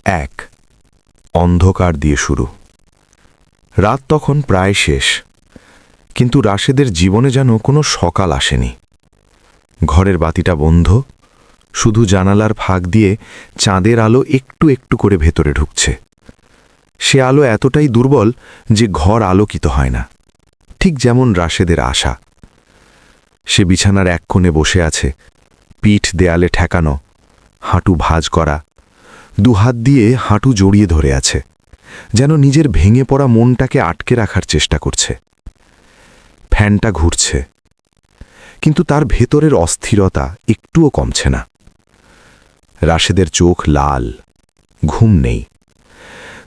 এক। অন্ধকার দিয়ে শুরু। রাত তখন প্রায় শেষ, কিন্তু রাশেদের জীবনে যেন কোনো সকাল আসেনি। ঘরের বাতিটা বন্ধ, শুধু জানালার ফাঁক দিয়ে চাঁদের আলো একটু একটু করে ভেতরে ঢুকছে। সে আলো এতটাই দুর্বল যে ঘর আলোকিত হয় না, ঠিক যেমন রাশেদের আশা। সে বিছানার এক কোণে বসে আছে, পিঠ দেয়ালে ঠেকানো, হাঁটু ভাঁজ করা, দুহাত দিয়ে হাঁটু জড়িয়ে ধরে আছে, যেন নিজের ভেঙে পড়া মনটাকে আটকে রাখার চেষ্টা করছে। ফ্যানটা ঘুরছে, কিন্তু তার ভেতরের অস্থিরতা একটুও কমছে না। রাশেদের চোখ লাল, ঘুম নেই।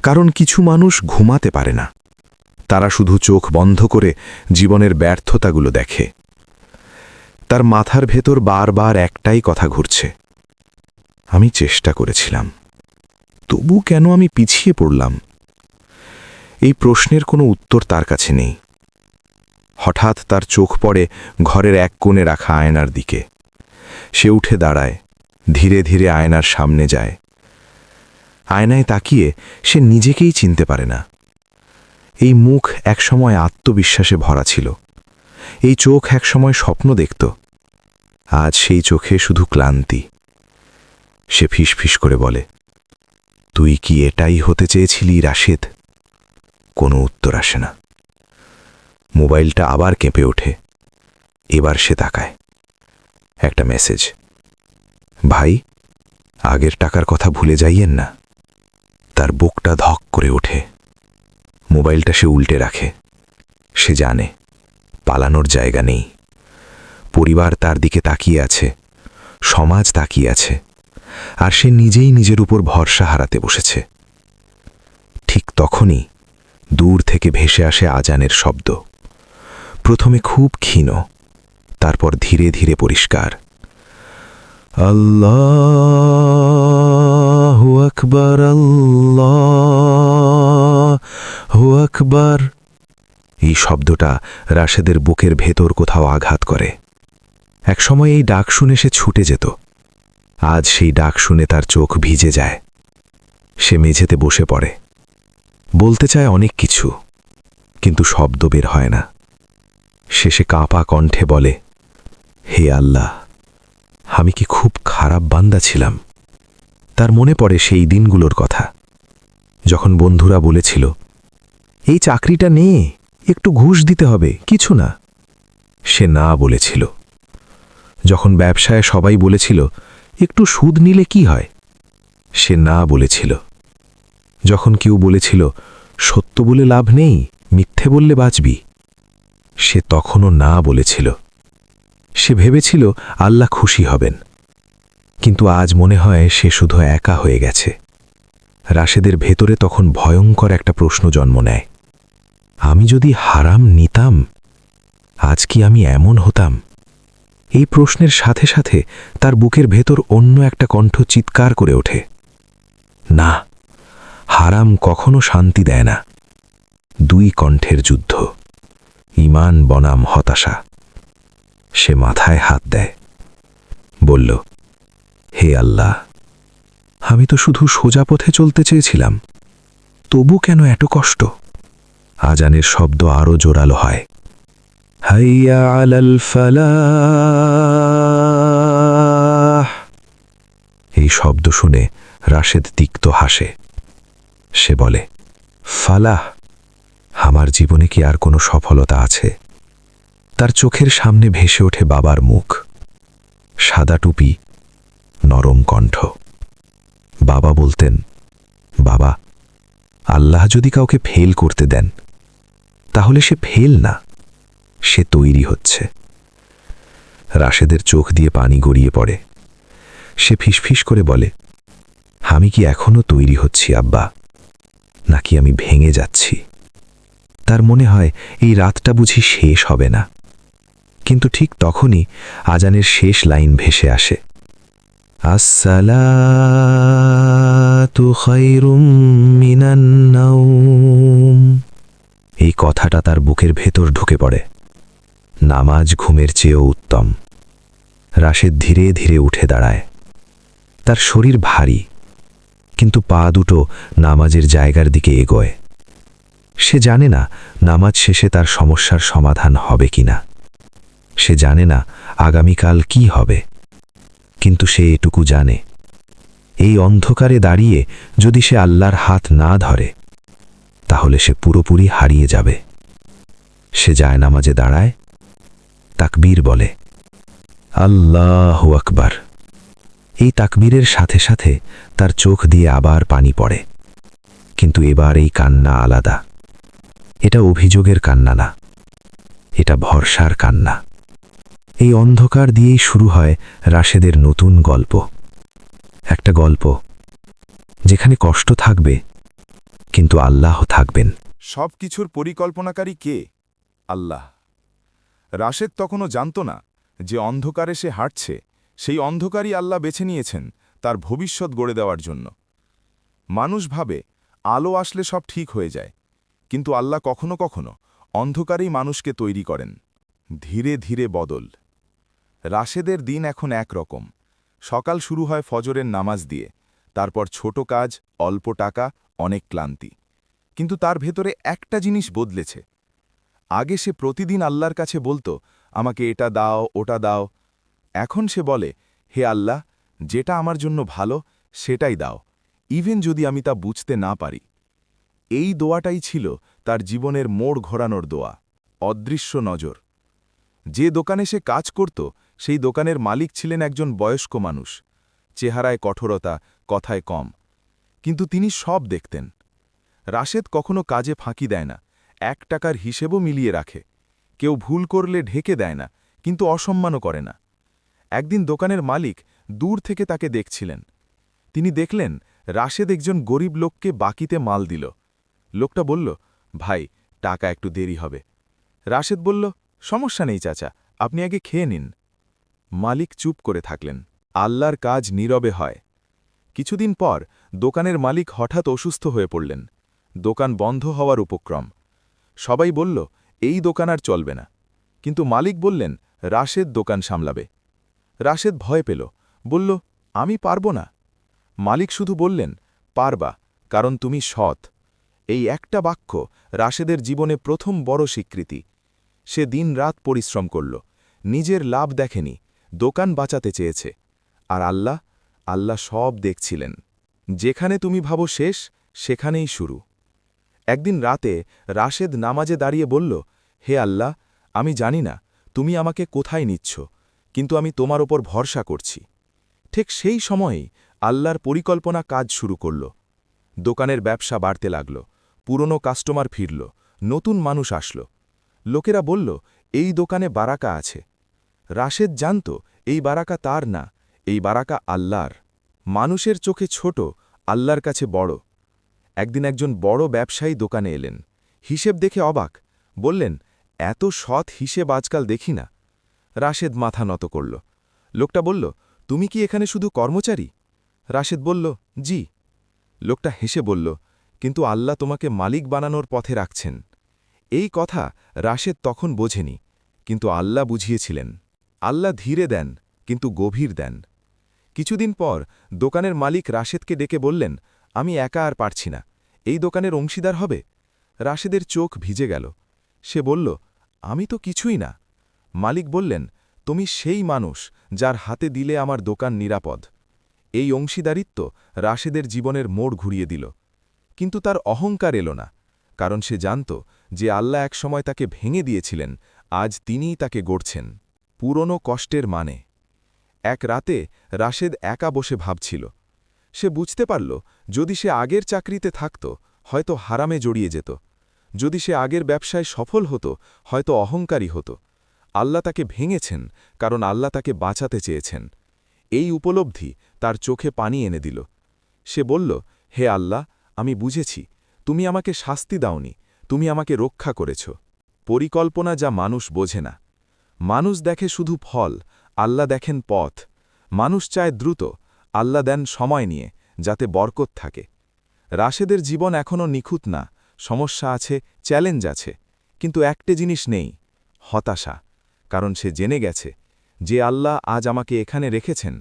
কারণ কিছু মানুষ ঘুমাতে পারে না, তারা শুধু চোখ বন্ধ করে জীবনের ব্যর্থতাগুলো দেখে। তার মাথার ভেতর বারবার একটাই কথা ঘুরছে, আমি চেষ্টা করেছিলাম, তবু কেন আমি পিছিয়ে পড়লাম? এই প্রশ্নের কোনো উত্তর তার কাছে নেই। হঠাৎ তার চোখ পড়ে ঘরের এক কোণে রাখা আয়নার দিকে। সে উঠে দাঁড়ায়, ধীরে ধীরে আয়নার সামনে যায়। আয়নায় তাকিয়ে সে নিজেকেই চিনতে পারে না। এই মুখ একসময় আত্মবিশ্বাসে ভরা ছিল, এই চোখ একসময় স্বপ্ন দেখত। আজ সেই চোখে শুধু ক্লান্তি। সে ফিসফিস করে বলে, তুই কি এটাই হতে চেয়েছিলি রাশেদ? কোনো উত্তর আসে না। মোবাইলটা আবার কেঁপে ওঠে। এবার সে তাকায়। একটা মেসেজ, ভাই, আগের টাকার কথা ভুলে যাইয়েন না। তার বুকটা ধক করে ওঠে। মোবাইলটা সে উল্টে রাখে। সে জানে পালানোর জায়গা নেই। পরিবার তার দিকে তাকিয়ে আছে, সমাজ তাকিয়ে আছে, আর সে নিজেই নিজের উপর ভরসা হারাতে বসেছে। ঠিক তখনই দূর থেকে ভেসে আসে আজানের শব্দ। প্রথমে খুব ক্ষীণ, তারপর ধীরে ধীরে পরিষ্কার। আল্লাহু আকবার, আল্লাহু আকবার। এই শব্দটা রাশেদের বুকের ভেতর কোথাও আঘাত করে। একসময় এই ডাক শুনে সে ছুটে যেত। আজ সেই ডাক শুনে তার চোখ ভিজে যায়। সে মেঝেতে বসে পড়ে। বলতে চায় অনেক কিছু, কিন্তু শব্দ বের হয় না। শেষে কাঁপা কণ্ঠে বলে, হে আল্লাহ, আমি কি খুব খারাপ বান্দা ছিলাম? তার মনে পড়ে সেই দিনগুলোর কথা, যখন বন্ধুরা বলেছিল, এই চাকরিটা নে, একটু ঘুষ দিতে হবে, কিছু না। সে না বলেছিল। যখন ব্যবসায় সবাই বলেছিল, একটু সুদ নিলে কি হয়? সে না বলেছিল। যখন কেউ বলেছিল, সত্য বলে লাভ নেই, মিথ্যে বললে বাঁচবি, সে তখনও না বলেছিল। সে ভেবেছিল আল্লাহ খুশি হবেন। কিন্তু আজ মনে হয় সে শুধু একা হয়ে গেছে। রাশেদের ভেতরে তখন ভয়ঙ্কর একটা প্রশ্ন জন্ম নেয়, আমি যদি হারাম নিতাম, আজ কি আমি এমন হতাম? এই প্রশ্নের সাথে সাথে তার বুকের ভেতর অন্য একটা কণ্ঠ চিৎকার করে ওঠে, না, হারাম কখনো শান্তি দেয় না। দুই কণ্ঠের যুদ্ধ, ঈমান বনাম হতাশা। সে মাথায় হাত দেয়, বলল, হে আল্লাহ, আমি তো শুধু সোজা পথে চলতে চেয়েছিলাম, তবু কেন এত কষ্ট? আজানের শব্দ আরো জোরালো হয়, হাইয়া আলাল ফালাহ। এই শব্দ শুনে রাশেদ তিক্ত হাসে। সে বলে, ফালাহ? আমার জীবনে কি আর কোনো সফলতা আছে? তার চোখের সামনে ভেসে ওঠে বাবার মুখ, সাদা টুপি, নরম কণ্ঠ। বাবা বলতেন, বাবা, আল্লাহ যদি কাউকে ফেল করতে দেন, তাহলে সে ফেল না, সে তৈরি হচ্ছে। রাশেদের চোখ দিয়ে পানি গড়িয়ে পড়ে। সে ফিসফিস করে বলে, আমি কি এখনো তৈরি হচ্ছি আব্বা, নাকি আমি ভেঙে যাচ্ছি? তার মনে হয় এই রাতটা বুঝি শেষ হবে না। কিন্তু ঠিক তখনই আজানের শেষ লাইন ভেসে আসে, আসসালাতু খায়রুম মিনান নাওম। এই কথাটা তার বুকের ভেতর ঢুকে পড়ে। নামাজ ঘুমের চেয়েও উত্তম। রাশেদ ধীরে ধীরে উঠে দাঁড়ায়। তার শরীর ভারী, কিন্তু পা দুটো নামাজের জায়গার দিকে এগোয়। সে জানে না নামাজ শেষে তার সমস্যার সমাধান হবে কিনা, সে জানে না আগামীকাল কি হবে, কিন্তু সে এটুকু জানে, এই অন্ধকারে দাঁড়িয়ে যদি সে আল্লাহর হাত না ধরে তাহলে সে পুরোপুরি হারিয়ে যাবে। সে যায় নামাজে দাঁড়ায়, তাকবীর বলে, আল্লাহু আকবার। এই তাকবীরের সাথে সাথে তার চোখ দিয়ে আবার পানি পড়ে, কিন্তু এবার এই কান্না আলাদা। এটা অভিযোগের কান্না না, এটা ভরসার কান্না। এই অন্ধকার দিয়েই শুরু হয় রাশেদের নতুন গল্প, একটা গল্প যেখানে কষ্ট থাকবে কিন্তু আল্লাহ থাকবেন। সব কিছুর পরিকল্পনাকারী কে? আল্লাহ। রাশেদ তখনও জানত না যে অন্ধকারে সে হাঁটছে, সেই অন্ধকারই আল্লাহ বেছে নিয়েছেন তার ভবিষ্যৎ গড়ে দেওয়ার জন্য। মানুষ ভাবে আলো আসলে সব ঠিক হয়ে যায়, কিন্তু আল্লাহ কখনো কখনো অন্ধকারেই মানুষকে তৈরি করেন। ধীরে ধীরে বদল। রাশেদের দিন এখন একরকম। সকাল শুরু হয় ফজরের নামাজ দিয়ে, তারপর ছোট কাজ, অল্প টাকা, অনেক ক্লান্তি। কিন্তু তার ভেতরে একটা জিনিস বদলেছে। আগে সে প্রতিদিন আল্লাহর কাছে বলতো, আমাকে এটা দাও, ওটা দাও। এখন সে বলে, হে আল্লাহ, যেটা আমার জন্য ভালো সেটাই দাও, ইভেন যদি আমি তা বুঝতে না পারি। এই দোয়াটাই ছিল তার জীবনের মোড় ঘোরানোর দোয়া, অদৃশ্য নজর। যে দোকানে সে কাজ করত সেই দোকানের মালিক ছিলেন একজন বয়স্ক মানুষ, চেহারায় কঠোরতা, কথায় কম, কিন্তু তিনি সব দেখতেন। রাশেদ কখনো কাজে ফাঁকি দেয় না, 1 টাকার হিসেবও মিলিয়ে রাখে। কেউ ভুল করলে ঢেকে দেয় না, কিন্তু অসম্মানও করে না। একদিন দোকানের মালিক দূর থেকে তাকে দেখছিলেন। তিনি দেখলেন রাশেদ একজন গরিব লোককে বাকিতে মাল দিল। লোকটা বলল, ভাই, টাকা একটু দেরি হবে। রাশেদ বলল, সমস্যা নেই চাচা, আপনি আগে খেয়ে নিন। মালিক চুপ করে থাকলেন। আল্লাহর কাজ নীরবে হয়। কিছুদিন পর দোকানের মালিক হঠাৎ অসুস্থ হয়ে পড়লেন। দোকান বন্ধ হওয়ার উপক্রম। সবাই বলল, এই দোকান আর চলবে না। কিন্তু মালিক বললেন, রাশেদ দোকান সামলাবে। রাশেদ ভয় পেল, বলল, আমি পারব না। মালিক শুধু বললেন, পারবা, কারণ তুমি সৎ। এই একটা বাক্য রাশেদের জীবনে প্রথম বড় স্বীকৃতি। সে দিনরাত পরিশ্রম করল, নিজের লাভ দেখেনি, দোকান বাঁচাতে চেয়েছে। আর আল্লাহ, আল্লাহ সব দেখছিলেন। যেখানে তুমি ভাবো শেষ, সেখানেই শুরু। একদিন রাতে রাশেদ নামাজে দাঁড়িয়ে বলল, হে আল্লাহ, আমি জানি না তুমি আমাকে কোথায় নিচ্ছ, কিন্তু আমি তোমার ওপর ভরসা করছি। ঠিক সেই সময়েই আল্লাহর পরিকল্পনা কাজ শুরু করল। দোকানের ব্যবসা বাড়তে লাগল, পুরনো কাস্টমার ফিরল, নতুন মানুষ আসল। লোকেরা বলল, এই দোকানে বারাকা আছে। রাশেদ জানত এই বারাকা তার না, এই বারাকা আল্লাহর। মানুষের চোখে ছোট, আল্লাহর কাছে বড়। একদিন একজন বড় ব্যবসায়ী দোকানে এলেন। হিসেব দেখে অবাক, বললেন, এত সৎ হিসেব আজকাল দেখি না। রাশেদ মাথা নত করল। লোকটা বলল, তুমি কি এখানে শুধু কর্মচারী? রাশেদ বলল, জি। লোকটা হেসে বলল, কিন্তু আল্লাহ তোমাকে মালিক বানানোর পথে রাখছেন। এই কথা রাশেদ তখন বোঝেনি, কিন্তু আল্লাহ বুঝিয়েছিলেন। আল্লাহ ধীরে দেন, কিন্তু গভীর দেন। কিছুদিন পর দোকানের মালিক রাশেদকে ডেকে বললেন, আমি একা আর পারছি না, এই দোকানের অংশীদার হবে? রাশেদের চোখ ভিজে গেল। সে বলল, আমি তো কিছুই না। মালিক বললেন, তুমি সেই মানুষ যার হাতে দিলে আমার দোকান নিরাপদ। এই অংশীদারিত্ব রাশেদের জীবনের মোড় ঘুরিয়ে দিল। কিন্তু তার অহংকার এলো না, কারণ সে জানত যে আল্লাহ একসময় তাকে ভেঙে দিয়েছিলেন, আজ তিনিই তাকে গড়ছেন। পুরনো কষ্টের মানে। এক রাতে রাশেদ একা বসে ভাবছিল। সে বুঝতে পারল, যদি সে আগের চাকরিতে থাকত, হয়তো হারামে জড়িয়ে যেত। যদি সে আগের ব্যবসায় সফল হতো, হয়তো অহংকারী হতো। আল্লাহ তাকে ভেঙেছেন, কারণ আল্লাহ তাকে বাঁচাতে চেয়েছেন। এই উপলব্ধি তার চোখে পানি এনে দিল। সে বলল, হে আল্লাহ, আমি বুঝেছি, তুমি আমাকে শাস্তি দাওনি, তুমি আমাকে রক্ষা করেছ। পরিকল্পনা যা মানুষ বোঝে না। মানুষ দেখে শুধু ফল, আল্লাহ দেখেন পথ। মানুষ চায় দ্রুত, আল্লাহ দেন সময় নিয়ে, যাতে বরকত থাকে। রাশেদের জীবন এখনও নিখুঁত না, সমস্যা আছে, চ্যালেঞ্জ আছে, কিন্তু একটা জিনিস নেই, হতাশা। কারণ সে জেনে গেছে, যে আল্লাহ আজ আমাকে এখানে রেখেছেন,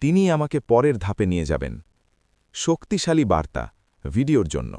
তিনিই আমাকে পরের ধাপে নিয়ে যাবেন। শক্তিশালী বার্তা ভিডিওর জন্য